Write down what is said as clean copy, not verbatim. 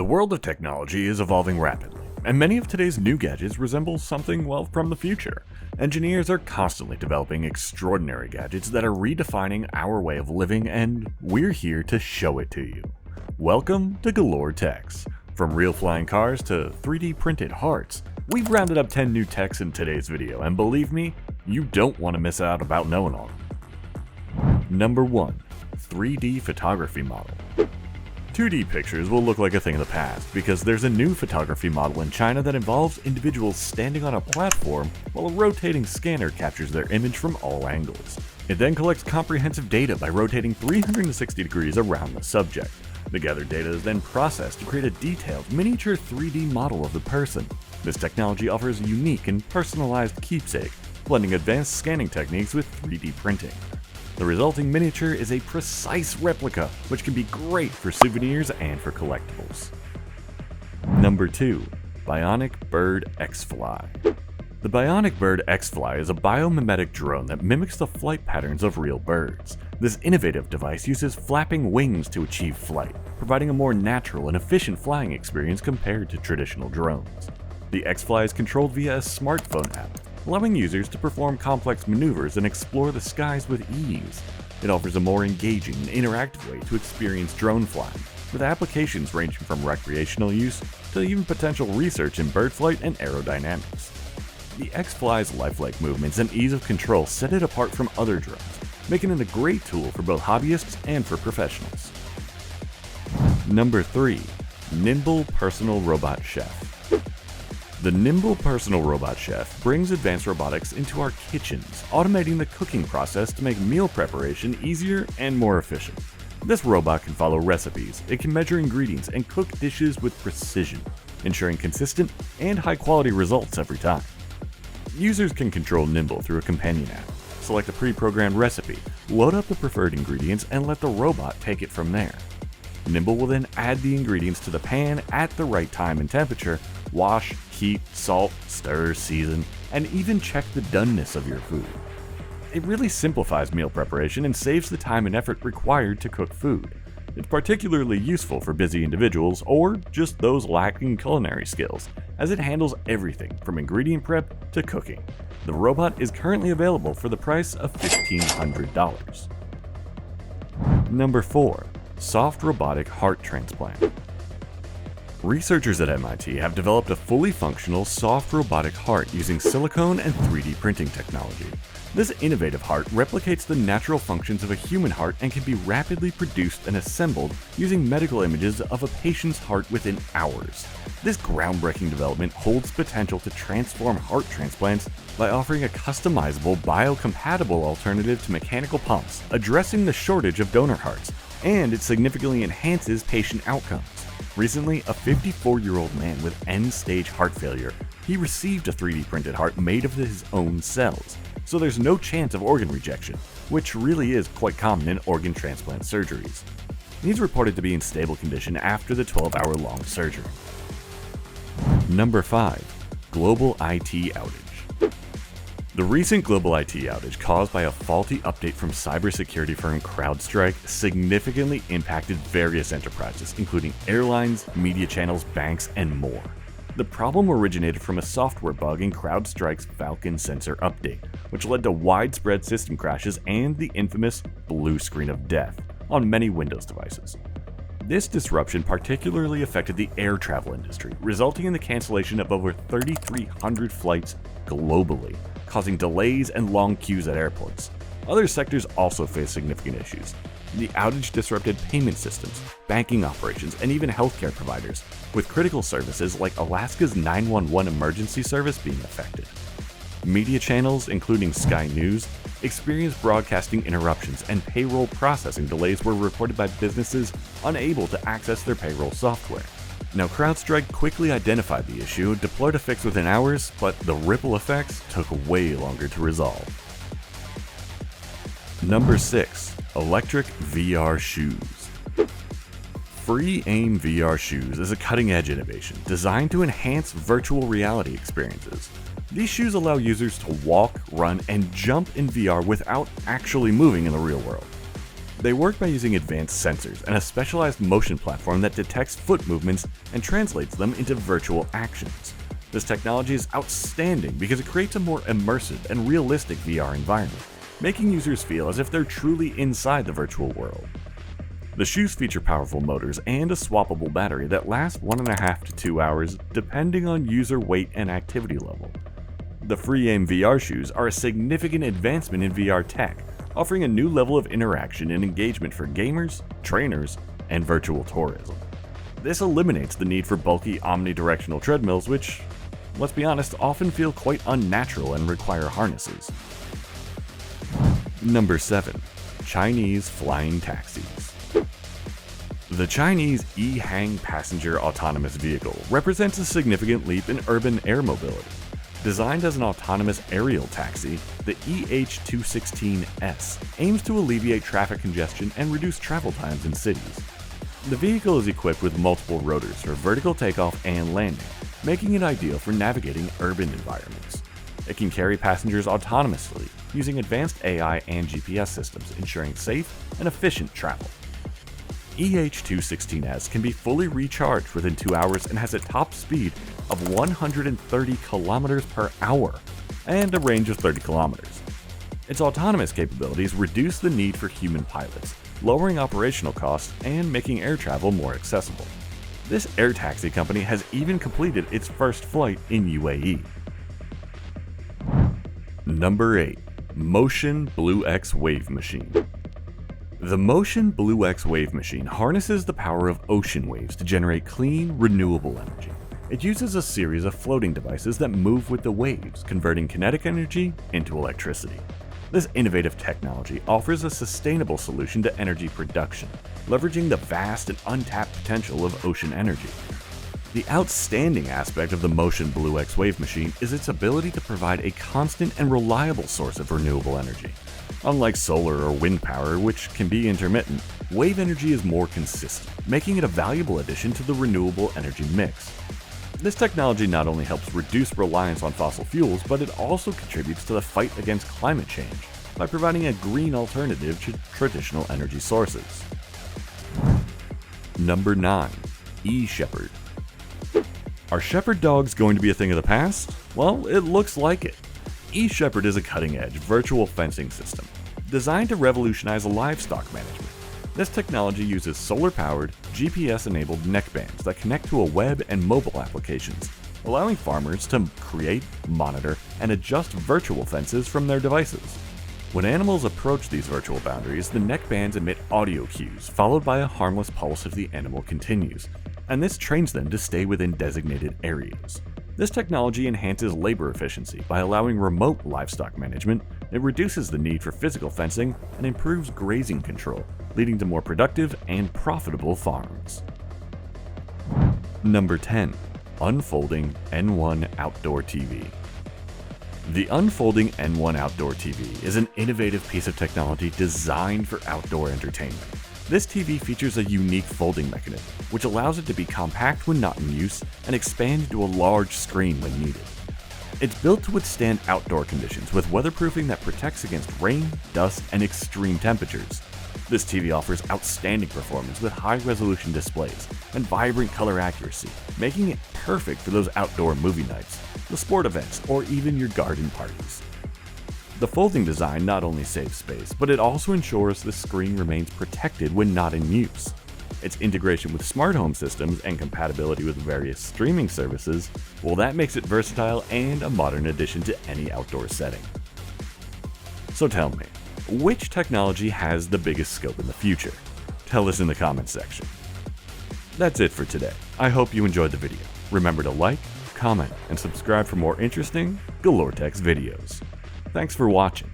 The world of technology is evolving rapidly, and many of today's new gadgets resemble something, well, from the future. Engineers are constantly developing extraordinary gadgets that are redefining our way of living, and we're here to show it to you. Welcome to Galore Techs. From real flying cars to 3D printed hearts, we've rounded up 10 new techs in today's video, and believe me, you don't want to miss out about knowing all of them. Number 1. 3D photography model. 2D pictures will look like a thing of the past because there's a new photography model in China that involves individuals standing on a platform while a rotating scanner captures their image from all angles. It then collects comprehensive data by rotating 360 degrees around the subject. The gathered data is then processed to create a detailed miniature 3D model of the person. This technology offers a unique and personalized keepsake, blending advanced scanning techniques with 3D printing. The resulting miniature is a precise replica, which can be great for souvenirs and for collectibles. Number 2. Bionic Bird X-Fly. The Bionic Bird X-Fly is a biomimetic drone that mimics the flight patterns of real birds. This innovative device uses flapping wings to achieve flight, providing a more natural and efficient flying experience compared to traditional drones. The X-Fly is controlled via a smartphone app, allowing users to perform complex maneuvers and explore the skies with ease. It offers a more engaging and interactive way to experience drone flying, with applications ranging from recreational use to even potential research in bird flight and aerodynamics. The X-Fly's lifelike movements and ease of control set it apart from other drones, making it a great tool for both hobbyists and for professionals. Number 3. Nymble Personal Robot Chef. The Nymble Personal Robot Chef brings advanced robotics into our kitchens, automating the cooking process to make meal preparation easier and more efficient. This robot can follow recipes, it can measure ingredients and cook dishes with precision, ensuring consistent and high-quality results every time. Users can control Nymble through a companion app, select a pre-programmed recipe, load up the preferred ingredients, and let the robot take it from there. Nymble will then add the ingredients to the pan at the right time and temperature, wash, heat, salt, stir, season, and even check the doneness of your food. It really simplifies meal preparation and saves the time and effort required to cook food. It's particularly useful for busy individuals or just those lacking culinary skills, as it handles everything from ingredient prep to cooking. The robot is currently available for the price of $1,500. Number 4. Soft Robotic Heart Transplant. Researchers at MIT have developed a fully functional soft robotic heart using silicone and 3D printing technology. This innovative heart replicates the natural functions of a human heart and can be rapidly produced and assembled using medical images of a patient's heart within hours. This groundbreaking development holds potential to transform heart transplants by offering a customizable, biocompatible alternative to mechanical pumps, addressing the shortage of donor hearts, and it significantly enhances patient outcomes. Recently, a 54-year-old man with end-stage heart failure, he received a 3D printed heart made of his own cells, so there's no chance of organ rejection, which really is quite common in organ transplant surgeries. He's reported to be in stable condition after the 12-hour-long surgery. Number 5. Global IT Outage. The recent global IT outage caused by a faulty update from cybersecurity firm CrowdStrike significantly impacted various enterprises, including airlines, media channels, banks, and more. The problem originated from a software bug in CrowdStrike's Falcon sensor update, which led to widespread system crashes and the infamous blue screen of death on many Windows devices. This disruption particularly affected the air travel industry, resulting in the cancellation of over 3,300 flights globally, causing delays and long queues at airports. Other sectors also faced significant issues. The outage disrupted payment systems, banking operations, and even healthcare providers, with critical services like Alaska's 911 emergency service being affected. Media channels, including Sky News, experienced broadcasting interruptions, and payroll processing delays were reported by businesses unable to access their payroll software. Now, CrowdStrike quickly identified the issue, deployed a fix within hours, but the ripple effects took way longer to resolve. Number 6. Electric VR Shoes. Free Aim VR Shoes is a cutting-edge innovation designed to enhance virtual reality experiences. These shoes allow users to walk, run, and jump in VR without actually moving in the real world. They work by using advanced sensors and a specialized motion platform that detects foot movements and translates them into virtual actions. This technology is outstanding because it creates a more immersive and realistic VR environment, making users feel as if they're truly inside the virtual world. The shoes feature powerful motors and a swappable battery that lasts 1.5 to 2 hours depending on user weight and activity level. The free aim VR shoes are a significant advancement in VR tech, offering a new level of interaction and engagement for gamers, trainers, and virtual tourism. This eliminates the need for bulky omnidirectional treadmills which, let's be honest, often feel quite unnatural and require harnesses. Number 7. Chinese Flying Taxis. The Chinese E-Hang passenger autonomous vehicle represents a significant leap in urban air mobility. Designed as an autonomous aerial taxi, the EH216S aims to alleviate traffic congestion and reduce travel times in cities. The vehicle is equipped with multiple rotors for vertical takeoff and landing, making it ideal for navigating urban environments. It can carry passengers autonomously, using advanced AI and GPS systems, ensuring safe and efficient travel. EH216S can be fully recharged within 2 hours and has a top speed of 130 km per hour and a range of 30 kilometers. Its autonomous capabilities reduce the need for human pilots, lowering operational costs and making air travel more accessible. This air taxi company has even completed its first flight in UAE. Number 8. Mocean Blue X Wave Machine. The Mocean Blue X Wave machine harnesses the power of ocean waves to generate clean, renewable energy. It uses a series of floating devices that move with the waves, converting kinetic energy into electricity. This innovative technology offers a sustainable solution to energy production, leveraging the vast and untapped potential of ocean energy. The outstanding aspect of the Mocean Blue X Wave machine is its ability to provide a constant and reliable source of renewable energy. Unlike solar or wind power, which can be intermittent, wave energy is more consistent, making it a valuable addition to the renewable energy mix. This technology not only helps reduce reliance on fossil fuels, but it also contributes to the fight against climate change by providing a green alternative to traditional energy sources. Number 9. eShepherd. Are shepherd dogs going to be a thing of the past? Well, it looks like it. eShepherd is a cutting-edge virtual fencing system designed to revolutionize livestock management. This technology uses solar-powered, GPS-enabled neckbands that connect to a web and mobile applications, allowing farmers to create, monitor, and adjust virtual fences from their devices. When animals approach these virtual boundaries, the neckbands emit audio cues, followed by a harmless pulse if the animal continues, and this trains them to stay within designated areas. This technology enhances labor efficiency by allowing remote livestock management. It reduces the need for physical fencing and improves grazing control, leading to more productive and profitable farms. Number 10. Unfolding N1 Outdoor TV. The Unfolding N1 Outdoor TV is an innovative piece of technology designed for outdoor entertainment. This TV features a unique folding mechanism, which allows it to be compact when not in use and expand into a large screen when needed. It's built to withstand outdoor conditions with weatherproofing that protects against rain, dust, and extreme temperatures. This TV offers outstanding performance with high-resolution displays and vibrant color accuracy, making it perfect for those outdoor movie nights, the sport events, or even your garden parties. The folding design not only saves space, but it also ensures the screen remains protected when not in use. Its integration with smart home systems and compatibility with various streaming services, well, that makes it versatile and a modern addition to any outdoor setting. So tell me, which technology has the biggest scope in the future? Tell us in the comments section. That's it for today. I hope you enjoyed the video. Remember to like, comment, and subscribe for more interesting Galore Tech's videos. Thanks for watching.